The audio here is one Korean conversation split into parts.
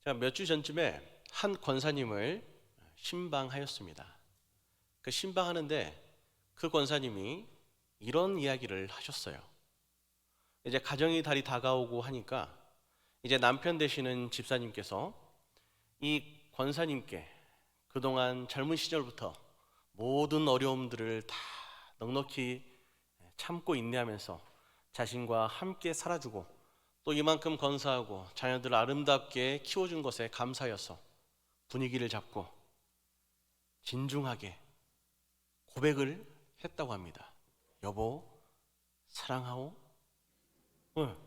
제가 몇 주 전쯤에 한 권사님을 신방하였습니다. 그 신방하는데 그 권사님이 이런 이야기를 하셨어요. 이제 가정의 달이 다가오고 하니까 이제 남편 되시는 집사님께서 이 권사님께 그동안 젊은 시절부터 모든 어려움들을 다 넉넉히 참고 인내하면서 자신과 함께 살아주고 또 이만큼 건사하고 자녀들을 아름답게 키워준 것에 감사여서 분위기를 잡고 진중하게 고백을 했다고 합니다. 여보, 사랑하오? 응.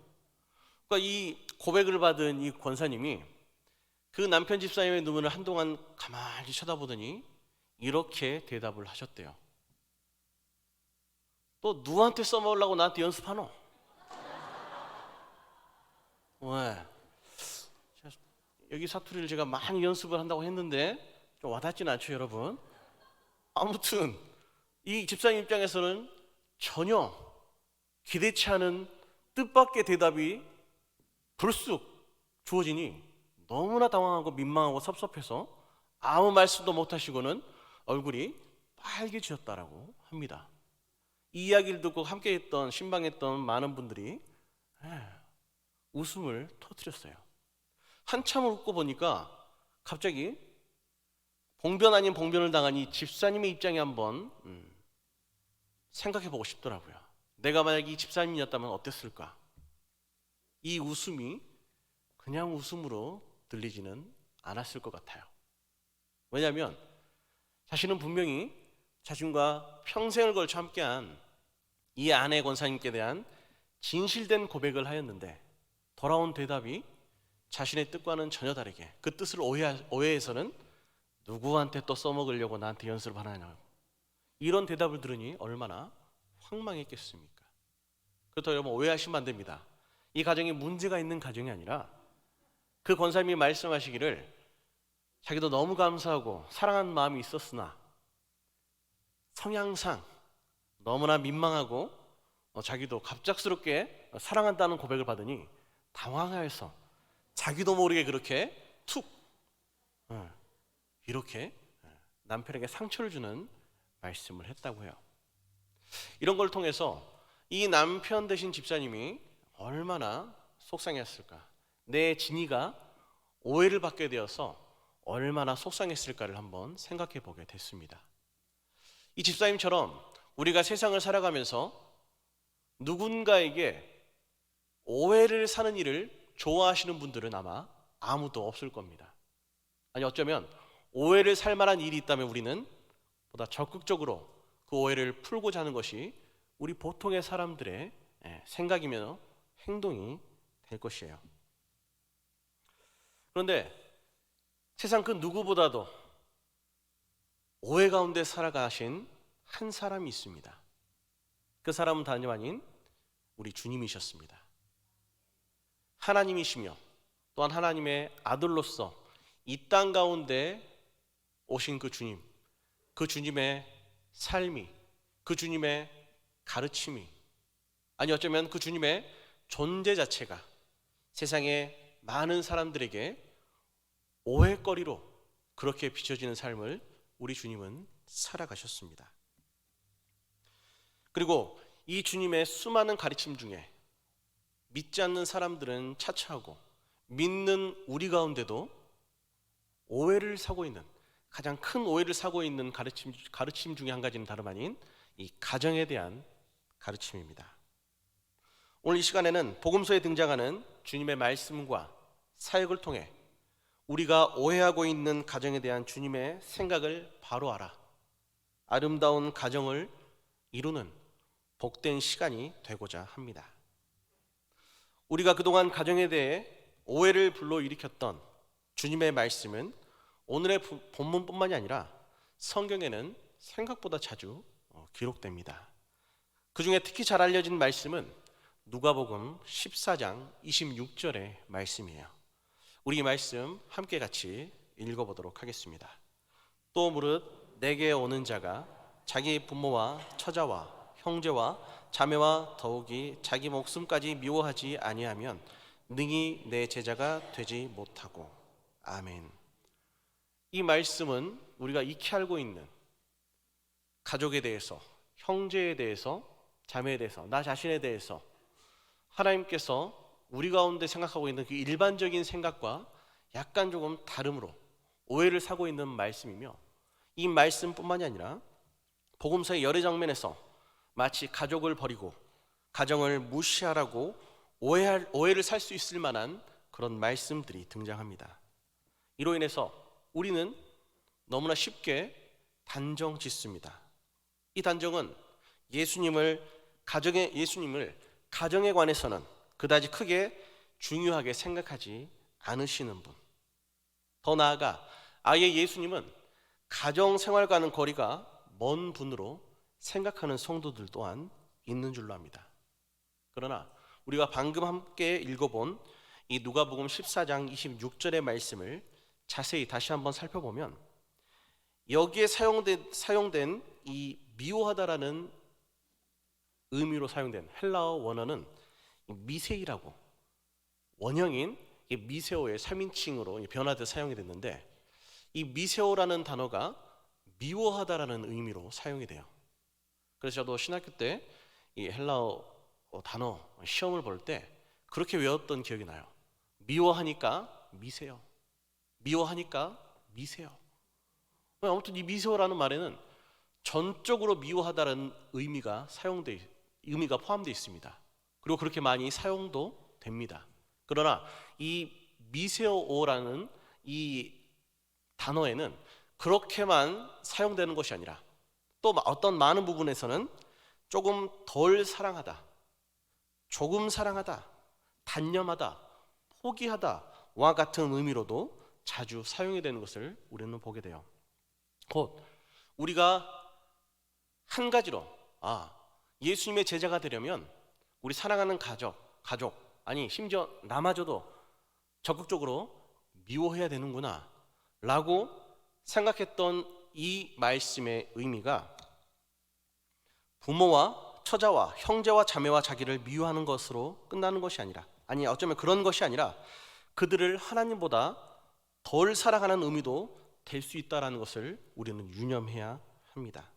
그러니까 이 고백을 받은 이 권사님이 그 남편 집사님의 눈물을 한동안 가만히 쳐다보더니 이렇게 대답을 하셨대요. 또 누구한테 써먹으려고 나한테 연습하노? 왜? 여기 사투리를 제가 많이 연습을 한다고 했는데 좀 와닿지는 않죠, 여러분? 아무튼 이 집사님 입장에서는 전혀 기대치 않은 뜻밖의 대답이 불쑥 주어지니 너무나 당황하고 민망하고 섭섭해서 아무 말씀도 못하시고는 얼굴이 빨개지셨다라고 합니다. 이 이야기를 듣고 함께했던 신방했던 많은 분들이 웃음을 터뜨렸어요. 한참을 웃고 보니까 갑자기 봉변 아닌 봉변을 당한 이 집사님의 입장에 한번 생각해보고 싶더라고요. 내가 만약 이 집사님이었다면 어땠을까? 이 웃음이 그냥 웃음으로 들리지는 않았을 것 같아요. 왜냐하면 자신은 분명히 자신과 평생을 걸쳐 함께한 이 아내 권사님께 대한 진실된 고백을 하였는데 돌아온 대답이 자신의 뜻과는 전혀 다르게 그 뜻을 오해해서는 누구한테 또 써먹으려고 나한테 연습을 하느냐, 이런 대답을 들으니 얼마나 황망했겠습니까? 그렇다고 여러분 오해하시면 안 됩니다. 이 가정이 문제가 있는 가정이 아니라 그 권사님이 말씀하시기를 자기도 너무 감사하고 사랑하는 마음이 있었으나 성향상 너무나 민망하고 자기도 갑작스럽게 사랑한다는 고백을 받으니 당황해서 자기도 모르게 그렇게 툭 이렇게 남편에게 상처를 주는 말씀을 했다고 해요. 이런 걸 통해서 이 남편 되신 집사님이 얼마나 속상했을까, 내 진이가 오해를 받게 되어서 얼마나 속상했을까를 한번 생각해 보게 됐습니다. 이 집사님처럼 우리가 세상을 살아가면서 누군가에게 오해를 사는 일을 좋아하시는 분들은 아마 아무도 없을 겁니다. 아니 어쩌면 오해를 살 만한 일이 있다면 우리는 보다 적극적으로 그 오해를 풀고자 하는 것이 우리 보통의 사람들의 생각이며 행동이 될 것이에요. 그런데 세상 그 누구보다도 오해 가운데 살아가신 한 사람이 있습니다. 그 사람은 다름 아닌 우리 주님이셨습니다. 하나님이시며 또한 하나님의 아들로서 이 땅 가운데 오신 그 주님, 그 주님의 삶이, 그 주님의 가르침이, 아니 어쩌면 그 주님의 존재 자체가 세상의 많은 사람들에게 오해거리로 그렇게 비춰지는 삶을 우리 주님은 살아가셨습니다. 그리고 이 주님의 수많은 가르침 중에 믿지 않는 사람들은 차차하고 믿는 우리 가운데도 오해를 사고 있는, 가장 큰 오해를 사고 있는 가르침 중에 한 가지는 다름 아닌 이 가정에 대한 가르침입니다. 오늘 이 시간에는 복음서에 등장하는 주님의 말씀과 사역을 통해 우리가 오해하고 있는 가정에 대한 주님의 생각을 바로 알아 아름다운 가정을 이루는 복된 시간이 되고자 합니다. 우리가 그동안 가정에 대해 오해를 불러일으켰던 주님의 말씀은 오늘의 본문뿐만이 아니라 성경에는 생각보다 자주 기록됩니다. 그 중에 특히 잘 알려진 말씀은 누가복음 14장 26절의 말씀이에요. 우리 이 말씀 함께 같이 읽어보도록 하겠습니다. 또 무릇 내게 오는 자가 자기 부모와 처자와 형제와 자매와 더욱이 자기 목숨까지 미워하지 아니하면 능히 내 제자가 되지 못하고, 아멘. 이 말씀은 우리가 익히 알고 있는 가족에 대해서, 형제에 대해서, 자매에 대해서, 나 자신에 대해서 하나님께서 우리 가운데 생각하고 있는 그 일반적인 생각과 약간 조금 다름으로 오해를 사고 있는 말씀이며, 이 말씀뿐만이 아니라 복음서의 여러 장면에서 마치 가족을 버리고 가정을 무시하라고 오해를 살 수 있을 만한 그런 말씀들이 등장합니다. 이로 인해서 우리는 너무나 쉽게 단정 짓습니다. 이 단정은 예수님을 가정에 관해서는 그다지 크게 중요하게 생각하지 않으시는 분, 더 나아가 아예 예수님은 가정생활과는 거리가 먼 분으로 생각하는 성도들 또한 있는 줄로 압니다. 그러나 우리가 방금 함께 읽어본 이 누가복음 14장 26절의 말씀을 자세히 다시 한번 살펴보면, 여기에 사용된 이 미워하다라는 의미로 사용된 헬라어 원어는 미세이라고, 원형인 미세오의 3인칭으로 변화돼 사용이 됐는데, 이 미세오라는 단어가 미워하다라는 의미로 사용이 돼요. 그래서 저도 신학교 때 이 헬라어 단어 시험을 볼 때 그렇게 외웠던 기억이 나요. 미워하니까 미세요. 미워하니까 미세요. 아무튼 이 미세오라는 말에는 전적으로 미워하다라는 의미가 포함되어 있습니다. 그리고 그렇게 많이 사용도 됩니다. 그러나 이 미세오라는 이 단어에는 그렇게만 사용되는 것이 아니라 또 어떤 많은 부분에서는 조금 덜 사랑하다, 조금 사랑하다, 단념하다, 포기하다와 같은 의미로도 자주 사용이 되는 것을 우리는 보게 돼요. 곧 우리가 한 가지로 예수님의 제자가 되려면 우리 사랑하는 가족 아니 심지어 나마저도 적극적으로 미워해야 되는구나 라고 생각했던 이 말씀의 의미가 부모와 처자와 형제와 자매와 자기를 미워하는 것으로 끝나는 것이 아니라, 어쩌면 그런 것이 아니라 그들을 하나님보다 덜 사랑하는 의미도 될 수 있다는 것을 우리는 유념해야 합니다.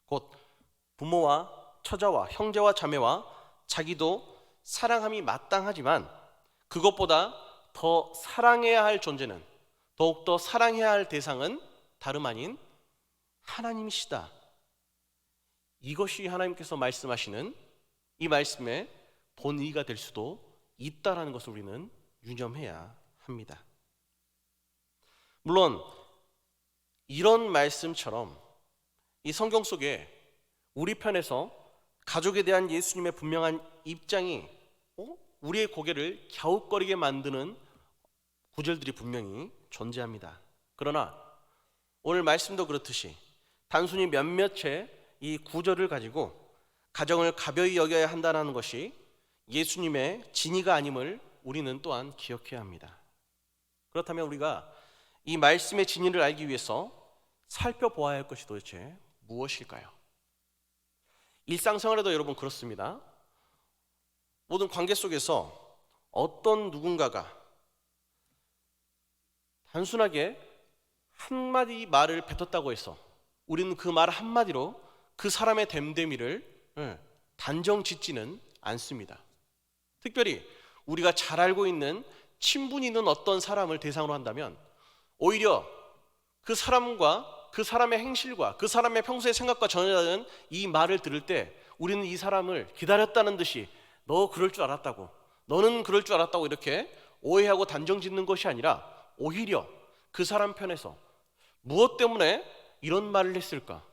곧 부모와 처자와 형제와 자매와 자기도 사랑함이 마땅하지만 그것보다 더 사랑해야 할 존재는, 더욱더 사랑해야 할 대상은 다름 아닌 하나님이시다. 이것이 하나님께서 말씀하시는 이 말씀의 본의가 될 수도 있다는 것을 우리는 유념해야 합니다. 물론 이런 말씀처럼 이 성경 속에 우리 편에서 가족에 대한 예수님의 분명한 입장이 우리의 고개를 갸웃거리게 만드는 구절들이 분명히 존재합니다. 그러나 오늘 말씀도 그렇듯이 단순히 몇몇의 이 구절을 가지고 가정을 가벼이 여겨야 한다는 것이 예수님의 진의가 아님을 우리는 또한 기억해야 합니다. 그렇다면 우리가 이 말씀의 진의를 알기 위해서 살펴보아야 할 것이 도대체 무엇일까요? 일상생활에도 여러분 그렇습니다. 모든 관계 속에서 어떤 누군가가 단순하게 한마디 말을 뱉었다고 해서 우리는 그 말 한마디로 그 사람의 됨됨이를 단정 짓지는 않습니다. 특별히 우리가 잘 알고 있는 친분이 있는 어떤 사람을 대상으로 한다면 오히려 그 사람과 그 사람의 행실과 그 사람의 평소의 생각과 전혀 다른 이 말을 들을 때 우리는 이 사람을 기다렸다는 듯이 너 그럴 줄 알았다고, 너는 그럴 줄 알았다고 이렇게 오해하고 단정 짓는 것이 아니라 오히려 그 사람 편에서 무엇 때문에 이런 말을 했을까?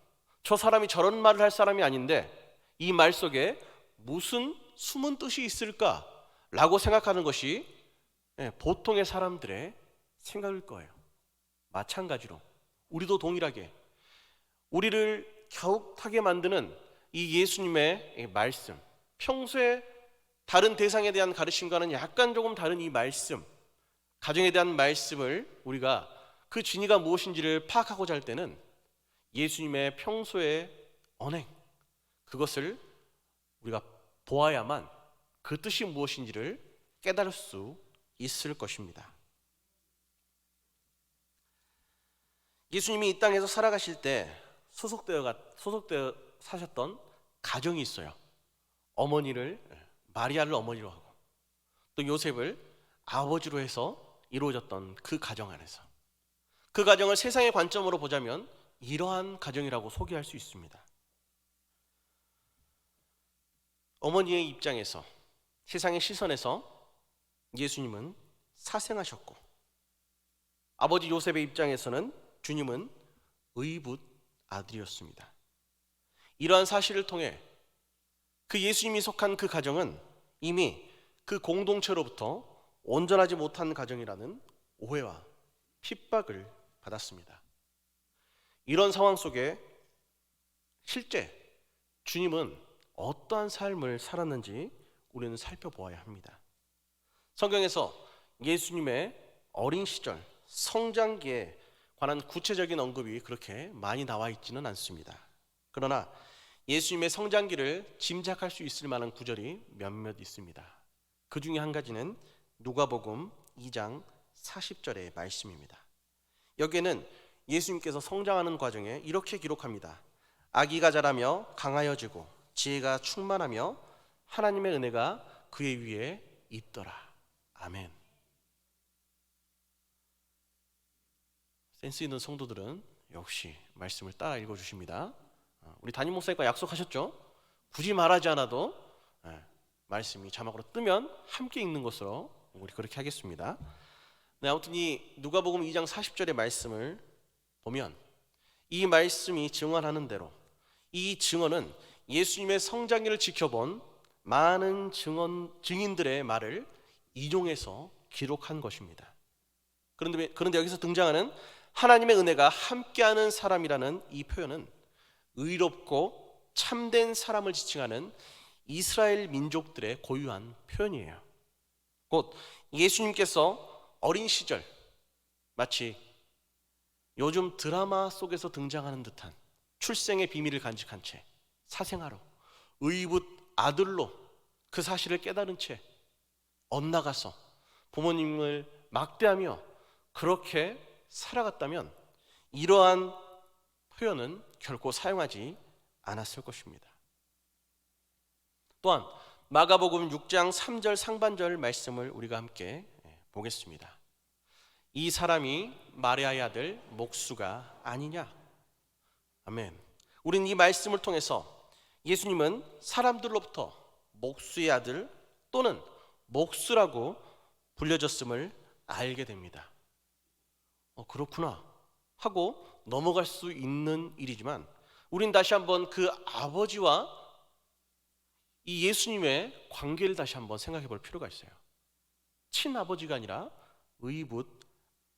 저 사람이 저런 말을 할 사람이 아닌데 이 말 속에 무슨 숨은 뜻이 있을까? 라고 생각하는 것이 보통의 사람들의 생각일 거예요. 마찬가지로 우리도 동일하게 우리를 갸웃하게 만드는 이 예수님의 말씀, 평소에 다른 대상에 대한 가르침과는 약간 조금 다른 이 말씀, 가정에 대한 말씀을 우리가 그 진의가 무엇인지를 파악하고자 할 때는 예수님의 평소의 언행, 그것을 우리가 보아야만 그 뜻이 무엇인지를 깨달을 수 있을 것입니다. 예수님이 이 땅에서 살아가실 때 소속되어 사셨던 가정이 있어요. 마리아를 어머니로 하고 또 요셉을 아버지로 해서 이루어졌던 그 가정 안에서, 그 가정을 세상의 관점으로 보자면 이러한 가정이라고 소개할 수 있습니다. 어머니의 입장에서, 세상의 시선에서 예수님은 사생하셨고, 아버지 요셉의 입장에서는 주님은 의붓 아들이었습니다. 이러한 사실을 통해 그 예수님이 속한 그 가정은 이미 그 공동체로부터 온전하지 못한 가정이라는 오해와 핍박을 받았습니다. 이런 상황 속에 실제 주님은 어떠한 삶을 살았는지 우리는 살펴보아야 합니다. 성경에서 예수님의 어린 시절, 성장기에 관한 구체적인 언급이 그렇게 많이 나와 있지는 않습니다. 그러나 예수님의 성장기를 짐작할 수 있을 만한 구절이 몇몇 있습니다. 그 중에 한 가지는 누가복음 2장 40절의 말씀입니다. 여기에는 예수님께서 성장하는 과정에 이렇게 기록합니다. 아기가 자라며 강하여지고 지혜가 충만하며 하나님의 은혜가 그의 위에 있더라. 아멘. 센스 있는 성도들은 역시 말씀을 따라 읽어주십니다. 우리 담임 목사님과 약속하셨죠? 굳이 말하지 않아도 말씀이 자막으로 뜨면 함께 읽는 것으로 우리 그렇게 하겠습니다. 네, 아무튼 이 누가복음 2장 40절의 말씀을 보면 이 말씀이 증언하는 대로 이 증언은 예수님의 성장기를 지켜본 많은 증인들의 말을 인용해서 기록한 것입니다. 그런데 여기서 등장하는 하나님의 은혜가 함께하는 사람이라는 이 표현은 의롭고 참된 사람을 지칭하는 이스라엘 민족들의 고유한 표현이에요. 곧 예수님께서 어린 시절, 마치 요즘 드라마 속에서 등장하는 듯한 출생의 비밀을 간직한 채 사생아로 의붓 아들로 그 사실을 깨달은 채 엇나가서 부모님을 막대하며 그렇게 살아갔다면 이러한 표현은 결코 사용하지 않았을 것입니다. 또한 마가복음 6장 3절 상반절 말씀을 우리가 함께 보겠습니다. 이 사람이 마리아의 아들 목수가 아니냐? 아멘. 우리는 이 말씀을 통해서 예수님은 사람들로부터 목수의 아들 또는 목수라고 불려졌음을 알게 됩니다. 그렇구나 하고 넘어갈 수 있는 일이지만 우린 다시 한번 그 아버지와 이 예수님의 관계를 다시 한번 생각해 볼 필요가 있어요. 친아버지가 아니라 의붓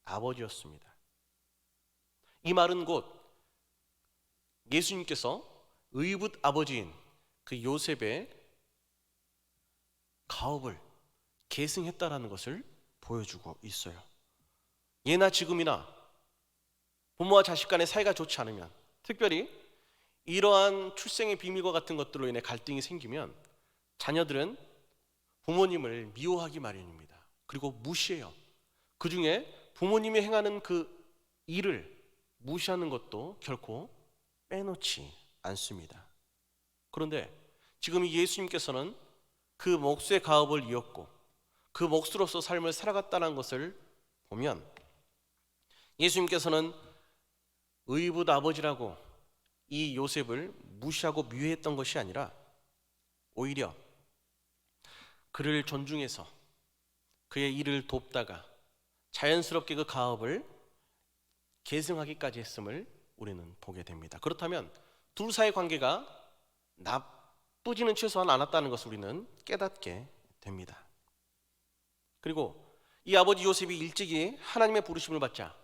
아버지였습니다. 이 말은 곧 예수님께서 의붓 아버지인 그 요셉의 가업을 계승했다라는 것을 보여주고 있어요. 예나 지금이나 부모와 자식 간의 사이가 좋지 않으면, 특별히 이러한 출생의 비밀과 같은 것들로 인해 갈등이 생기면 자녀들은 부모님을 미워하기 마련입니다. 그리고 무시해요. 그 중에 부모님이 행하는 그 일을 무시하는 것도 결코 빼놓지 않습니다. 그런데 지금 이 예수님께서는 그 목수의 가업을 이었고 그 목수로서 삶을 살아갔다는 것을 보면 예수님께서는 의붓 아버지라고 이 요셉을 무시하고 미워했던 것이 아니라 오히려 그를 존중해서 그의 일을 돕다가 자연스럽게 그 가업을 계승하기까지 했음을 우리는 보게 됩니다. 그렇다면 둘 사이의 관계가 나쁘지는 최소한 않았다는 것을 우리는 깨닫게 됩니다. 그리고 이 아버지 요셉이 일찍이 하나님의 부르심을 받자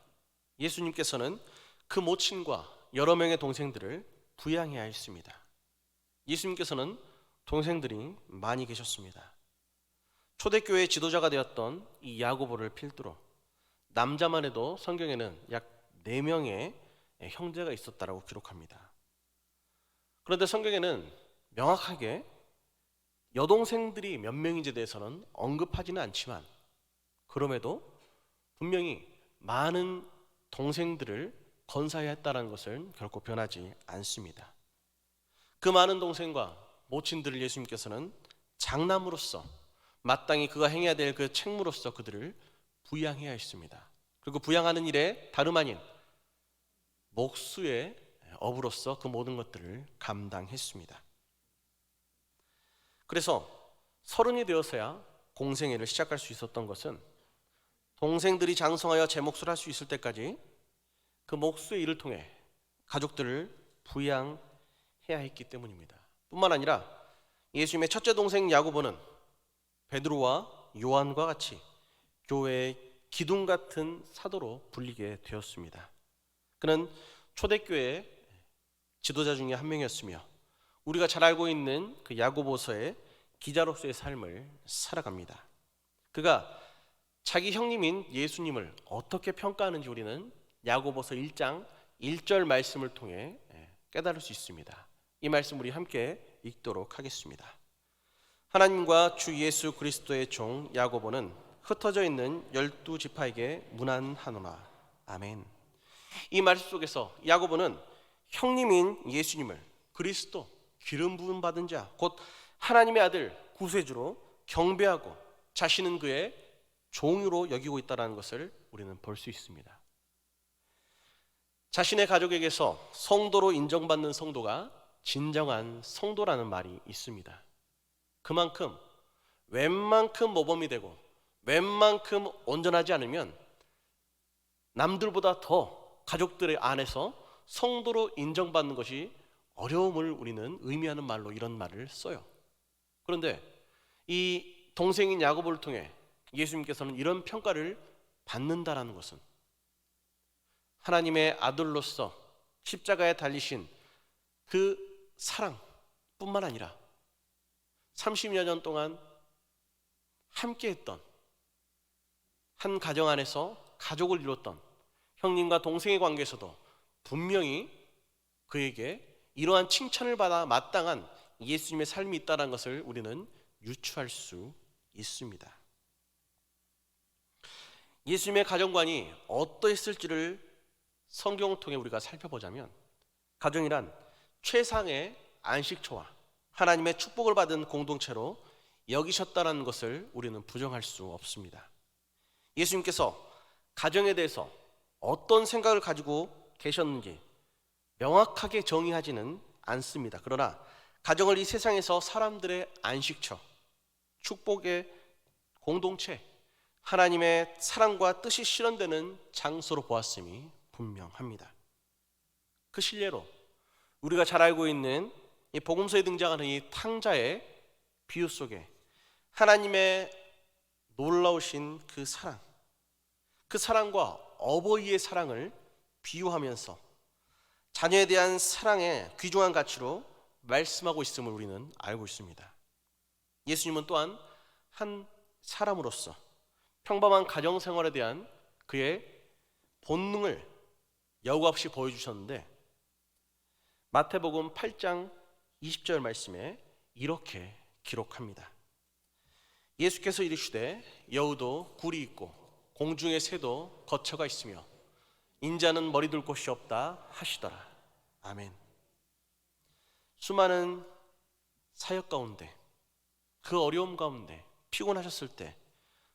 예수님께서는 그 모친과 여러 명의 동생들을 부양해야 했습니다. 예수님께서는 동생들이 많이 계셨습니다. 초대교회의 지도자가 되었던 이 야고보를 필두로 남자만 해도 성경에는 약 4명의 형제가 있었다라고 기록합니다. 그런데 성경에는 명확하게 여동생들이 몇 명인지에 대해서는 언급하지는 않지만 그럼에도 분명히 많은 동생들을 건사해야 했다는 것은 결코 변하지 않습니다. 그 많은 동생과 모친들을 예수님께서는 장남으로서 마땅히 그가 행해야 될 그 책무로서 그들을 부양해야 했습니다. 그리고 부양하는 일에 다름 아닌 목수의 업으로서 그 모든 것들을 감당했습니다. 그래서 30이 되어서야 공생애를 시작할 수 있었던 것은 동생들이 장성하여 제 몫을 할 수 있을 때까지 그 목수의 일을 통해 가족들을 부양해야 했기 때문입니다. 뿐만 아니라 예수님의 첫째 동생 야고보는 베드로와 요한과 같이 교회의 기둥 같은 사도로 불리게 되었습니다. 그는 초대교회의 지도자 중에 한 명이었으며 우리가 잘 알고 있는 그 야고보서의 기자로서의 삶을 살아갑니다. 그가 자기 형님인 예수님을 어떻게 평가하는지 우리는 야고보서 1장 1절 말씀을 통해 깨달을 수 있습니다. 이 말씀 우리 함께 읽도록 하겠습니다. 하나님과 주 예수 그리스도의 종 야고보는 흩어져 있는 12지파에게 문안하노라. 아멘. 이 말씀 속에서 야고보는 형님인 예수님을 그리스도 기름 부음 받은 자, 곧 하나님의 아들 구세주로 경배하고 자신은 그의 종으로 여기고 있다는 것을 우리는 볼 수 있습니다. 자신의 가족에게서 성도로 인정받는 성도가 진정한 성도라는 말이 있습니다. 그만큼 웬만큼 모범이 되고 웬만큼 온전하지 않으면 남들보다 더 가족들의 안에서 성도로 인정받는 것이 어려움을 우리는 의미하는 말로 이런 말을 써요. 그런데 이 동생인 야고보를 통해 예수님께서는 이런 평가를 받는다라는 것은 하나님의 아들로서 십자가에 달리신 그 사랑뿐만 아니라 30여 년 동안 함께했던 한 가정 안에서 가족을 이뤘던 형님과 동생의 관계에서도 분명히 그에게 이러한 칭찬을 받아 마땅한 예수님의 삶이 있다는 것을 우리는 유추할 수 있습니다. 예수님의 가정관이 어떠했을지를 성경을 통해 우리가 살펴보자면 가정이란 최상의 안식처와 하나님의 축복을 받은 공동체로 여기셨다는 것을 우리는 부정할 수 없습니다. 예수님께서 가정에 대해서 어떤 생각을 가지고 계셨는지 명확하게 정의하지는 않습니다. 그러나 가정을 이 세상에서 사람들의 안식처, 축복의 공동체, 하나님의 사랑과 뜻이 실현되는 장소로 보았음이 분명합니다. 그 실례로 우리가 잘 알고 있는 이 복음서에 등장하는 이 탕자의 비유 속에 하나님의 놀라우신 그 사랑과 어버이의 사랑을 비유하면서 자녀에 대한 사랑의 귀중한 가치로 말씀하고 있음을 우리는 알고 있습니다. 예수님은 또한 한 사람으로서 평범한 가정생활에 대한 그의 본능을 여과 없이 보여주셨는데 마태복음 8장 20절 말씀에 이렇게 기록합니다. 예수께서 이르시되 여우도 굴이 있고 공중의 새도 거처가 있으며 인자는 머리 둘 곳이 없다 하시더라. 아멘. 수많은 사역 가운데 그 어려움 가운데 피곤하셨을 때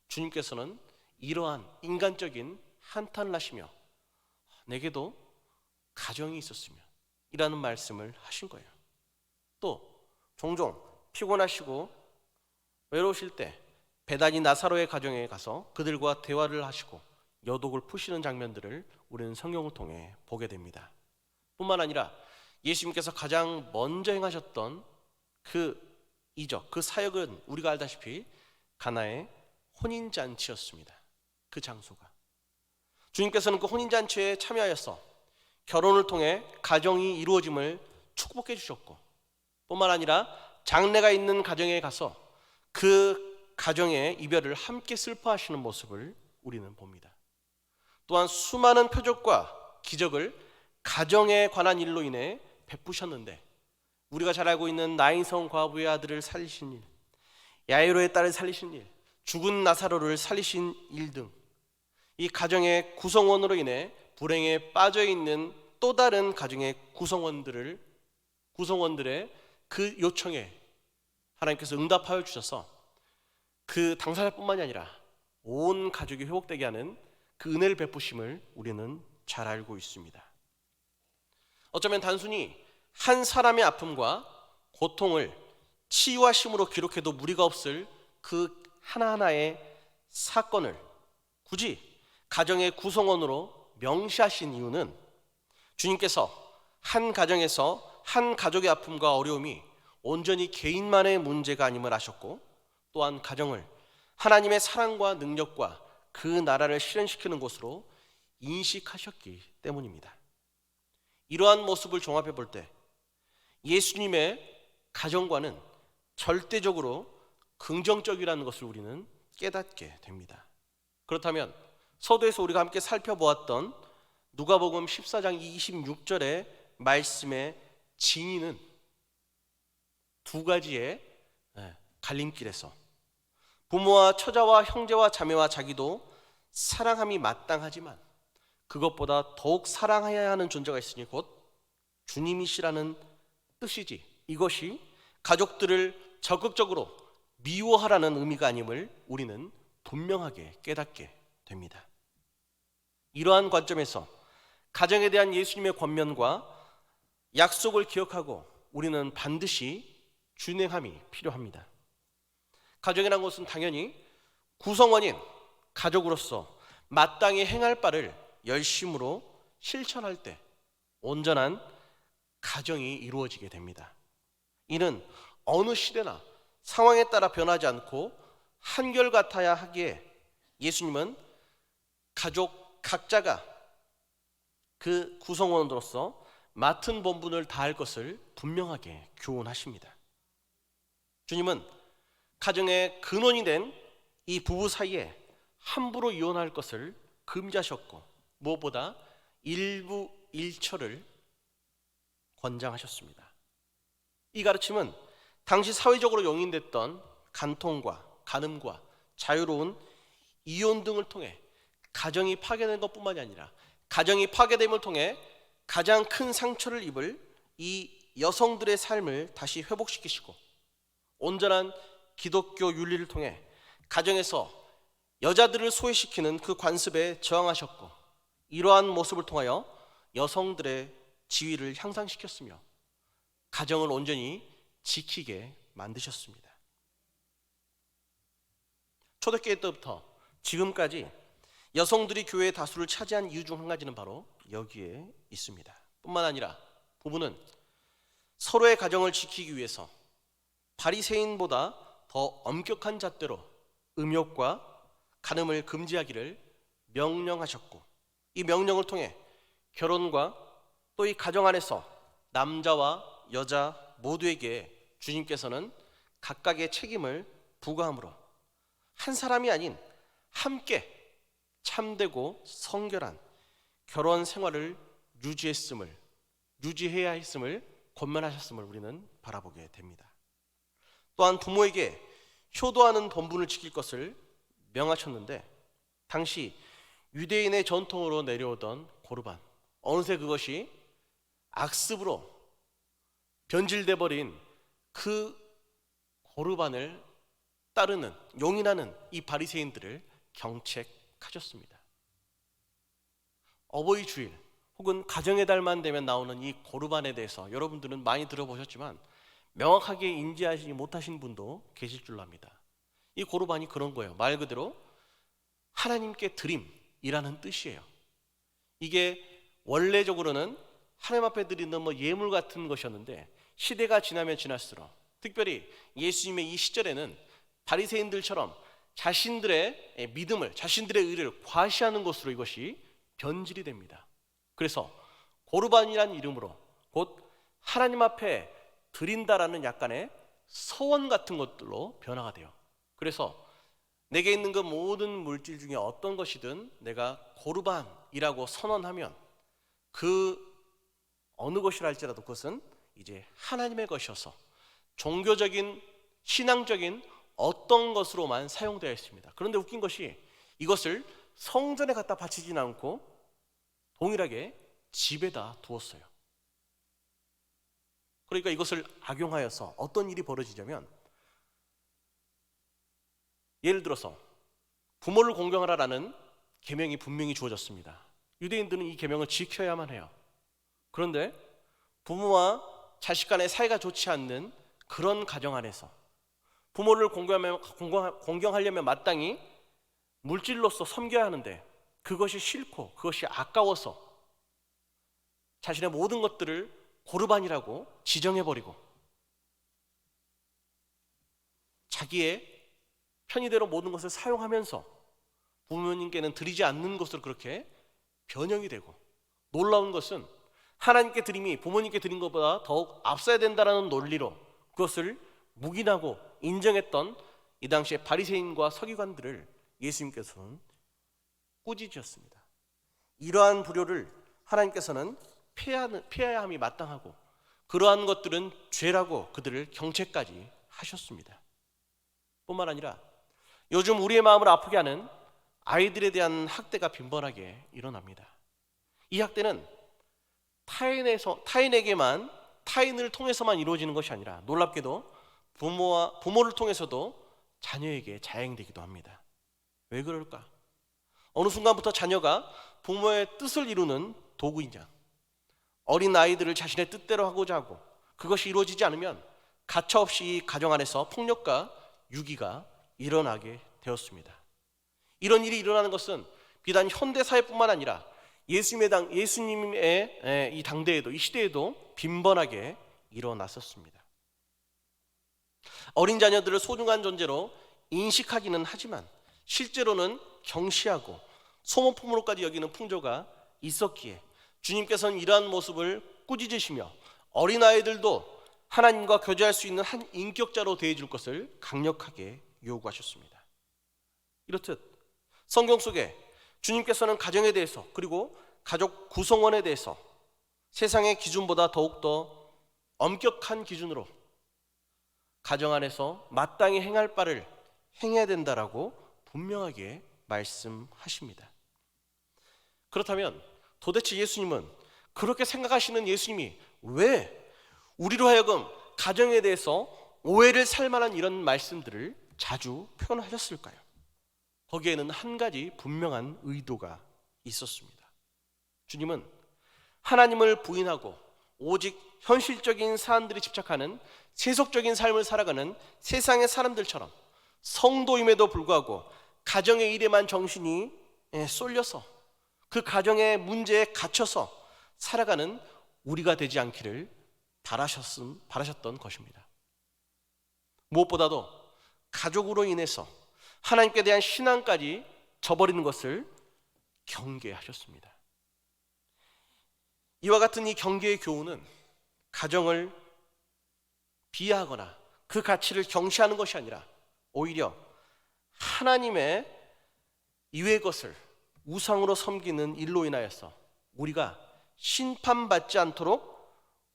주님께서는 이러한 인간적인 한탄을 하시며 내게도 가정이 있었으며 이라는 말씀을 하신 거예요. 또 종종 피곤하시고 외로우실 때 베다니 나사로의 가정에 가서 그들과 대화를 하시고 여독을 푸시는 장면들을 우리는 성경을 통해 보게 됩니다. 뿐만 아니라 예수님께서 가장 먼저 행하셨던 그 이적, 그 사역은 우리가 알다시피 가나의 혼인잔치였습니다. 그 장소가 주님께서는 그 혼인잔치에 참여하여서 결혼을 통해 가정이 이루어짐을 축복해 주셨고 뿐만 아니라 장례가 있는 가정에 가서 그 가정의 이별을 함께 슬퍼하시는 모습을 우리는 봅니다. 또한 수많은 표적과 기적을 가정에 관한 일로 인해 베푸셨는데 우리가 잘 알고 있는 나인성 과부의 아들을 살리신 일, 야이로의 딸을 살리신 일, 죽은 나사로를 살리신 일 등 이 가정의 구성원으로 인해 불행에 빠져 있는 또 다른 가정의 구성원들의 그 요청에 하나님께서 응답하여 주셔서 그 당사자뿐만이 아니라 온 가족이 회복되게 하는 그 은혜를 베푸심을 우리는 잘 알고 있습니다. 어쩌면 단순히 한 사람의 아픔과 고통을 치유하심으로 기록해도 무리가 없을 그 하나하나의 사건을 굳이 가정의 구성원으로 명시하신 이유는 주님께서 한 가정에서 한 가족의 아픔과 어려움이 온전히 개인만의 문제가 아님을 아셨고, 또한 가정을 하나님의 사랑과 능력과 그 나라를 실현시키는 곳으로 인식하셨기 때문입니다. 이러한 모습을 종합해 볼 때 예수님의 가정관은 절대적으로 긍정적이라는 것을 우리는 깨닫게 됩니다. 그렇다면 서두에서 우리가 함께 살펴보았던 누가복음 14장 26절의 말씀의 진위는 두 가지의 갈림길에서 부모와 처자와 형제와 자매와 자기도 사랑함이 마땅하지만 그것보다 더욱 사랑해야 하는 존재가 있으니 곧 주님이시라는 뜻이지, 이것이 가족들을 적극적으로 미워하라는 의미가 아님을 우리는 분명하게 깨닫게 됩니다. 이러한 관점에서 가정에 대한 예수님의 권면과 약속을 기억하고 우리는 반드시 준행함이 필요합니다. 가정이란 것은 당연히 구성원인 가족으로서 마땅히 행할 바를 열심으로 실천할 때 온전한 가정이 이루어지게 됩니다. 이는 어느 시대나 상황에 따라 변하지 않고 한결같아야 하기에 예수님은 가족 각자가 그 구성원으로서 맡은 본분을 다할 것을 분명하게 교훈하십니다. 주님은 가정의 근원이 된 이 부부 사이에 함부로 이혼할 것을 금지하셨고, 무엇보다 일부일처를 권장하셨습니다. 이 가르침은 당시 사회적으로 용인됐던 간통과 간음과 자유로운 이혼 등을 통해 가정이 파괴된 것뿐만이 아니라 가정이 파괴됨을 통해 가장 큰 상처를 입을 이 여성들의 삶을 다시 회복시키시고, 온전한 기독교 윤리를 통해 가정에서 여자들을 소외시키는 그 관습에 저항하셨고, 이러한 모습을 통하여 여성들의 지위를 향상시켰으며 가정을 온전히 지키게 만드셨습니다. 초대교회 때부터 지금까지 여성들이 교회의 다수를 차지한 이유 중 한 가지는 바로 여기에 있습니다. 뿐만 아니라 부부는 서로의 가정을 지키기 위해서 바리새인보다 더 엄격한 잣대로 음욕과 간음을 금지하기를 명령하셨고, 이 명령을 통해 결혼과 또 이 가정 안에서 남자와 여자 모두에게 주님께서는 각각의 책임을 부과함으로 한 사람이 아닌 함께 참되고 성결한 결혼 생활을 유지해야 했음을 권면하셨음을 우리는 바라보게 됩니다. 또한 부모에게 효도하는 본분을 지킬 것을 명하셨는데, 당시 유대인의 전통으로 내려오던 고르반, 어느새 그것이 악습으로 변질돼 버린 그 고르반을 따르는, 용인하는 이 바리새인들을 경책하셨습니다. 어버이 주일 혹은 가정의 달만 되면 나오는 이 고르반에 대해서 여러분들은 많이 들어보셨지만 명확하게 인지하지 못하신 분도 계실 줄로 압니다. 이 고르반이 그런 거예요. 말 그대로 하나님께 드림이라는 뜻이에요. 이게 원래적으로는 하나님 앞에 드리는 예물 같은 것이었는데, 시대가 지나면 지날수록, 특별히 예수님의 이 시절에는 바리새인들처럼 자신들의 믿음을, 자신들의 의를 과시하는 것으로 이것이 변질이 됩니다. 그래서 고르반이라는 이름으로 곧 하나님 앞에 드린다라는 약간의 서원 같은 것들로 변화가 돼요. 그래서 내게 있는 그 모든 물질 중에 어떤 것이든 내가 고르반이라고 선언하면 그 어느 것이라 할지라도 그것은 이제 하나님의 것이어서 종교적인, 신앙적인 어떤 것으로만 사용되어 있습니다. 그런데 웃긴 것이 이것을 성전에 갖다 바치지는 않고 동일하게 집에다 두었어요. 그러니까 이것을 악용하여서 어떤 일이 벌어지냐면, 예를 들어서 부모를 공경하라라는 계명이 분명히 주어졌습니다. 유대인들은 이 계명을 지켜야만 해요. 그런데 부모와 자식 간의 사이가 좋지 않는 그런 가정 안에서 부모를 공경하려면 마땅히 물질로서 섬겨야 하는데, 그것이 싫고 그것이 아까워서 자신의 모든 것들을 고르반이라고 지정해버리고 자기의 편의대로 모든 것을 사용하면서 부모님께는 드리지 않는 것으로 그렇게 변형이 되고, 놀라운 것은 하나님께 드림이 부모님께 드린 것보다 더욱 앞서야 된다는 논리로 그것을 묵인하고 인정했던 이 당시의 바리새인과 서기관들을 예수님께서는 꾸짖으셨습니다. 이러한 불효를 하나님께서는 피해야 함이 마땅하고, 그러한 것들은 죄라고 그들을 경책까지 하셨습니다. 뿐만 아니라 요즘 우리의 마음을 아프게 하는 아이들에 대한 학대가 빈번하게 일어납니다. 이 학대는 타인에게만, 타인을 통해서만 이루어지는 것이 아니라 놀랍게도 부모를 통해서도 자녀에게 자행되기도 합니다. 왜 그럴까? 어느 순간부터 자녀가 부모의 뜻을 이루는 도구이냐, 어린 아이들을 자신의 뜻대로 하고자 하고 그것이 이루어지지 않으면 가차없이 이 가정 안에서 폭력과 유기가 일어나게 되었습니다. 이런 일이 일어나는 것은 비단 현대 사회뿐만 아니라 예수님의 이 당대에도, 이 시대에도 빈번하게 일어났었습니다. 어린 자녀들을 소중한 존재로 인식하기는 하지만 실제로는 경시하고 소모품으로까지 여기는 풍조가 있었기에 주님께서는 이러한 모습을 꾸짖으시며 어린아이들도 하나님과 교제할 수 있는 한 인격자로 대해줄 것을 강력하게 요구하셨습니다. 이렇듯 성경 속에 주님께서는 가정에 대해서, 그리고 가족 구성원에 대해서 세상의 기준보다 더욱더 엄격한 기준으로 가정 안에서 마땅히 행할 바를 행해야 된다라고 분명하게 말씀하십니다. 그렇다면 도대체 예수님은, 그렇게 생각하시는 예수님이 왜 우리로 하여금 가정에 대해서 오해를 살 만한 이런 말씀들을 자주 표현하셨을까요? 거기에는 한 가지 분명한 의도가 있었습니다. 주님은 하나님을 부인하고 오직 현실적인 사람들이 집착하는 세속적인 삶을 살아가는 세상의 사람들처럼 성도임에도 불구하고 가정의 일에만 정신이 쏠려서 그 가정의 문제에 갇혀서 살아가는 우리가 되지 않기를 바라셨던 것입니다. 무엇보다도 가족으로 인해서 하나님께 대한 신앙까지 저버리는 것을 경계하셨습니다. 이와 같은 이 경계의 교훈은 가정을 비하하거나 그 가치를 경시하는 것이 아니라 오히려 하나님의 이외의 것을 우상으로 섬기는 일로 인하여서 우리가 심판받지 않도록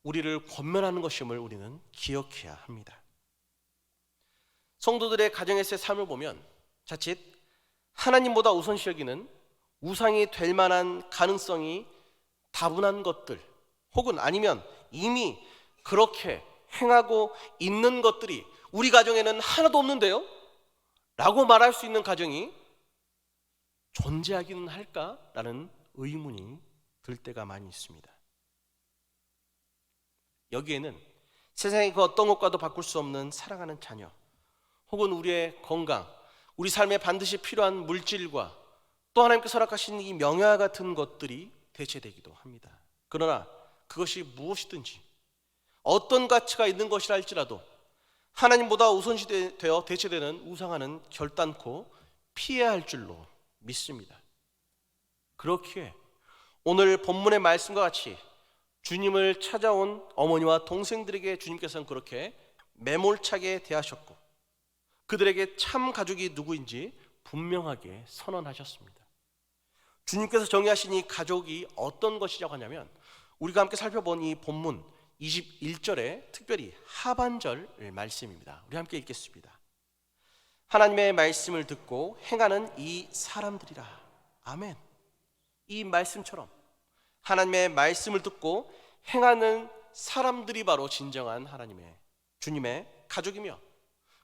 우리를 권면하는 것임을 우리는 기억해야 합니다. 성도들의 가정에서의 삶을 보면 자칫 하나님보다 우선시 여기는 우상이 될 만한 가능성이 다분한 것들, 혹은 아니면 이미 그렇게 행하고 있는 것들이 우리 가정에는 하나도 없는데요? 라고 말할 수 있는 가정이 존재하기는 할까라는 의문이 들 때가 많이 있습니다. 여기에는 세상의 그 어떤 것과도 바꿀 수 없는 사랑하는 자녀, 혹은 우리의 건강, 우리 삶에 반드시 필요한 물질과 또 하나님께서 허락하신 이 명예와 같은 것들이 대체되기도 합니다. 그러나 그것이 무엇이든지 어떤 가치가 있는 것이라 할지라도 하나님보다 우선시 되어 대체되는 우상화는 결단코 피해야 할 줄로 믿습니다. 그렇기에 오늘 본문의 말씀과 같이 주님을 찾아온 어머니와 동생들에게 주님께서는 그렇게 매몰차게 대하셨고 그들에게 참 가족이 누구인지 분명하게 선언하셨습니다. 주님께서 정의하신 이 가족이 어떤 것이라고 하냐면, 우리가 함께 살펴본 이 본문 21절의 특별히 하반절 말씀입니다. 우리 함께 읽겠습니다. 하나님의 말씀을 듣고 행하는 이 사람들이라. 아멘. 이 말씀처럼 하나님의 말씀을 듣고 행하는 사람들이 바로 진정한 하나님의 주님의 가족이며,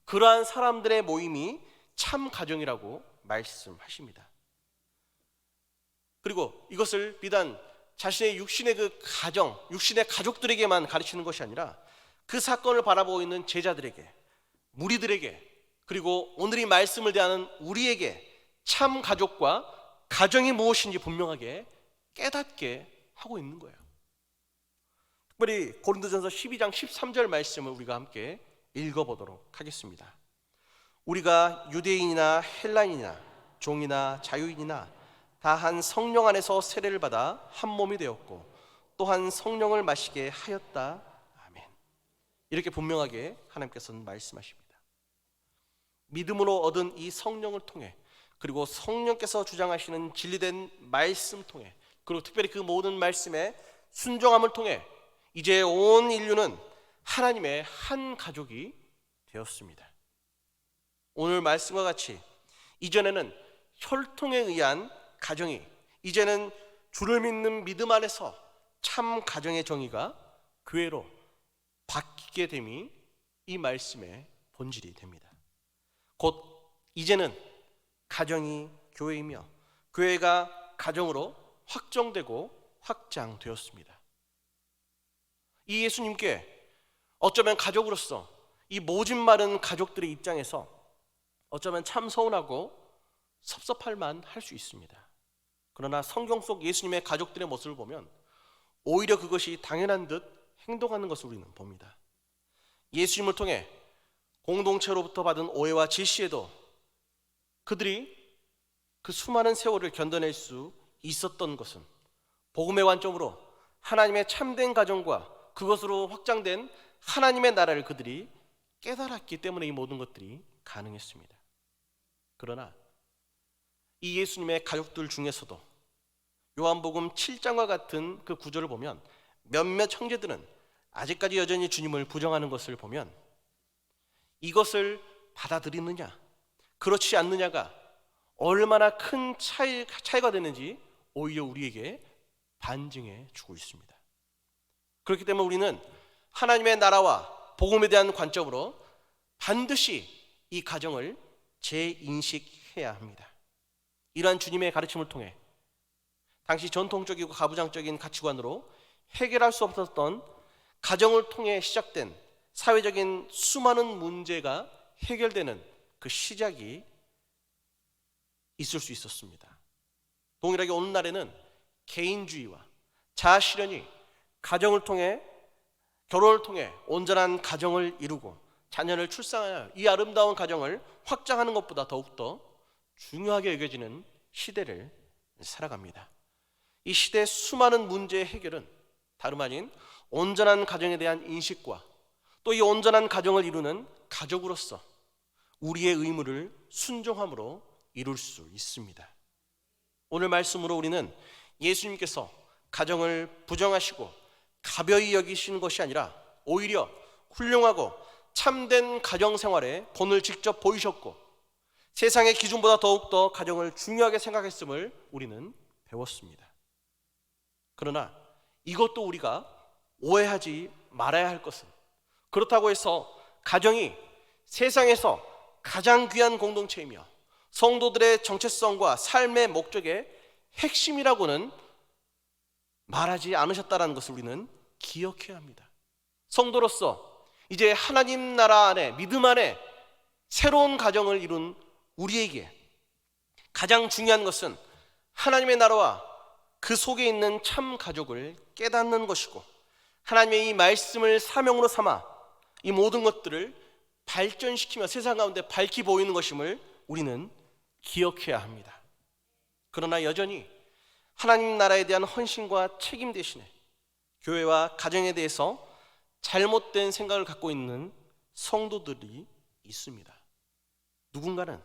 그러한 사람들의 모임이 참 가정이라고 말씀하십니다. 그리고 이것을 비단 자신의 육신의 그 가정, 육신의 가족들에게만 가르치는 것이 아니라 그 사건을 바라보고 있는 제자들에게, 무리들에게, 그리고 오늘 이 말씀을 대하는 우리에게 참 가족과 가정이 무엇인지 분명하게 깨닫게 하고 있는 거예요. 특별히 고린도전서 12장 13절 말씀을 우리가 함께 읽어보도록 하겠습니다. 우리가 유대인이나 헬라인이나 종이나 자유인이나 다 한 성령 안에서 세례를 받아 한 몸이 되었고 또한 성령을 마시게 하였다. 아멘. 이렇게 분명하게 하나님께서는 말씀하십니다. 믿음으로 얻은 이 성령을 통해, 그리고 성령께서 주장하시는 진리된 말씀 통해, 그리고 특별히 그 모든 말씀의 순종함을 통해 이제 온 인류는 하나님의 한 가족이 되었습니다. 오늘 말씀과 같이 이전에는 혈통에 의한 가정이, 이제는 주를 믿는 믿음 안에서 참 가정의 정의가 교회로 바뀌게 됨이 이 말씀의 본질이 됩니다. 곧 이제는 가정이 교회이며 교회가 가정으로 확정되고 확장되었습니다. 이 예수님께 어쩌면 가족으로서 이 모진 마른 가족들의 입장에서 어쩌면 참 서운하고 섭섭할 만 할 수 있습니다. 그러나 성경 속 예수님의 가족들의 모습을 보면 오히려 그것이 당연한 듯 행동하는 것을 우리는 봅니다. 예수님을 통해 공동체로부터 받은 오해와 질시에도 그들이 그 수많은 세월을 견뎌낼 수 있었던 것은 복음의 관점으로 하나님의 참된 가정과 그것으로 확장된 하나님의 나라를 그들이 깨달았기 때문에 이 모든 것들이 가능했습니다. 그러나 이 예수님의 가족들 중에서도 요한복음 7장과 같은 그 구절을 보면 몇몇 형제들은 아직까지 여전히 주님을 부정하는 것을 보면 이것을 받아들이느냐 그렇지 않느냐가 얼마나 큰 차이가 되는지 오히려 우리에게 반증해 주고 있습니다. 그렇기 때문에 우리는 하나님의 나라와 복음에 대한 관점으로 반드시 이 가정을 재인식해야 합니다. 이러한 주님의 가르침을 통해 당시 전통적이고 가부장적인 가치관으로 해결할 수 없었던 가정을 통해 시작된 사회적인 수많은 문제가 해결되는 그 시작이 있을 수 있었습니다. 동일하게 오늘날에는 개인주의와 자아실현이 가정을 통해, 결혼을 통해 온전한 가정을 이루고 자녀를 출산하여 이 아름다운 가정을 확장하는 것보다 더욱더 중요하게 여겨지는 시대를 살아갑니다. 이 시대의 수많은 문제의 해결은 다름 아닌 온전한 가정에 대한 인식과 또 이 온전한 가정을 이루는 가족으로서 우리의 의무를 순종함으로 이룰 수 있습니다. 오늘 말씀으로 우리는 예수님께서 가정을 부정하시고 가벼이 여기시는 것이 아니라 오히려 훌륭하고 참된 가정생활에 본을 직접 보이셨고 세상의 기준보다 더욱더 가정을 중요하게 생각했음을 우리는 배웠습니다. 그러나 이것도 우리가 오해하지 말아야 할 것은, 그렇다고 해서 가정이 세상에서 가장 귀한 공동체이며 성도들의 정체성과 삶의 목적의 핵심이라고는 말하지 않으셨다는 것을 우리는 기억해야 합니다. 성도로서 이제 하나님 나라 안에, 믿음 안에 새로운 가정을 이룬 우리에게 가장 중요한 것은 하나님의 나라와 그 속에 있는 참 가족을 깨닫는 것이고, 하나님의 이 말씀을 사명으로 삼아 이 모든 것들을 발전시키며 세상 가운데 밝히 보이는 것임을 우리는 기억해야 합니다. 그러나 여전히 하나님 나라에 대한 헌신과 책임 대신에 교회와 가정에 대해서 잘못된 생각을 갖고 있는 성도들이 있습니다. 누군가는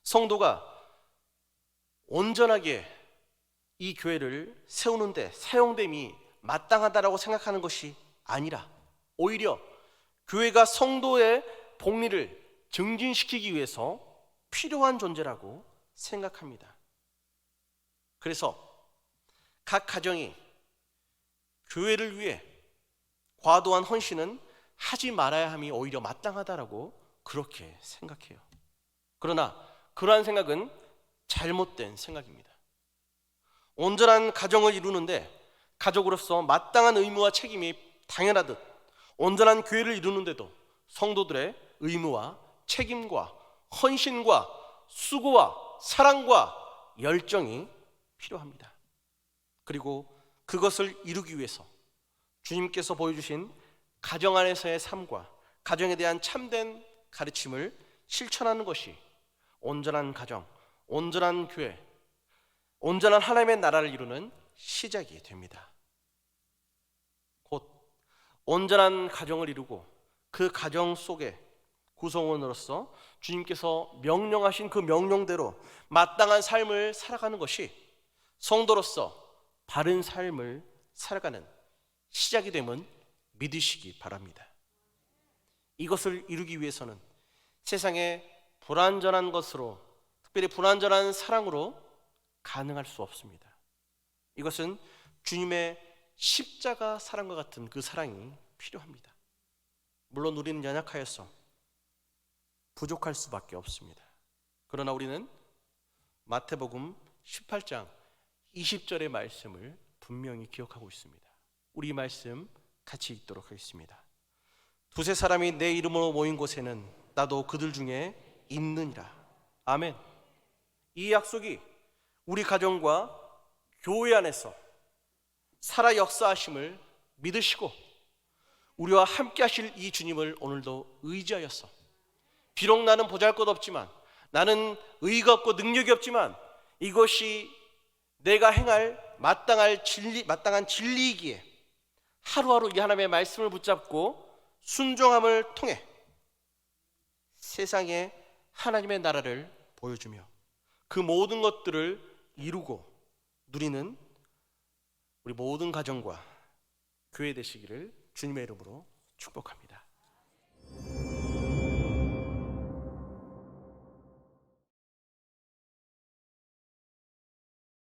성도가 온전하게 이 교회를 세우는데 사용됨이 마땅하다라고 생각하는 것이 아니라 오히려 교회가 성도의 복리를 증진시키기 위해서 필요한 존재라고 생각합니다. 그래서 각 가정이 교회를 위해 과도한 헌신은 하지 말아야 함이 오히려 마땅하다라고 그렇게 생각해요. 그러나 그러한 생각은 잘못된 생각입니다. 온전한 가정을 이루는데 가족으로서 마땅한 의무와 책임이 당연하듯 온전한 교회를 이루는데도 성도들의 의무와 책임과 헌신과 수고와 사랑과 열정이 필요합니다. 그리고 그것을 이루기 위해서 주님께서 보여주신 가정 안에서의 삶과 가정에 대한 참된 가르침을 실천하는 것이 온전한 가정, 온전한 교회, 온전한 하나님의 나라를 이루는 시작이 됩니다. 곧 온전한 가정을 이루고 그 가정 속에 구성원으로서 주님께서 명령하신 그 명령대로 마땅한 삶을 살아가는 것이 성도로서 바른 삶을 살아가는 시작이 됨은 믿으시기 바랍니다. 이것을 이루기 위해서는 세상에 불완전한 것으로, 특별히 불완전한 사랑으로 가능할 수 없습니다. 이것은 주님의 십자가 사랑과 같은 그 사랑이 필요합니다. 물론 우리는 연약하여서 부족할 수밖에 없습니다. 그러나 우리는 마태복음 18장 20절의 말씀을 분명히 기억하고 있습니다. 우리 말씀 같이 읽도록 하겠습니다. 두세 사람이 내 이름으로 모인 곳에는 나도 그들 중에 있느니라. 아멘. 이 약속이 우리 가정과 교회 안에서 살아 역사하심을 믿으시고 우리와 함께 하실 이 주님을 오늘도 의지하여서, 비록 나는 보잘것없지만, 나는 의가 없고 능력이 없지만 이것이 내가 행할 마땅한 진리이기에 하루하루 이 하나님의 말씀을 붙잡고 순종함을 통해 세상에 하나님의 나라를 보여주며 그 모든 것들을 이루고 누리는 우리 모든 가정과 교회 되시기를 주님의 이름으로 축복합니다.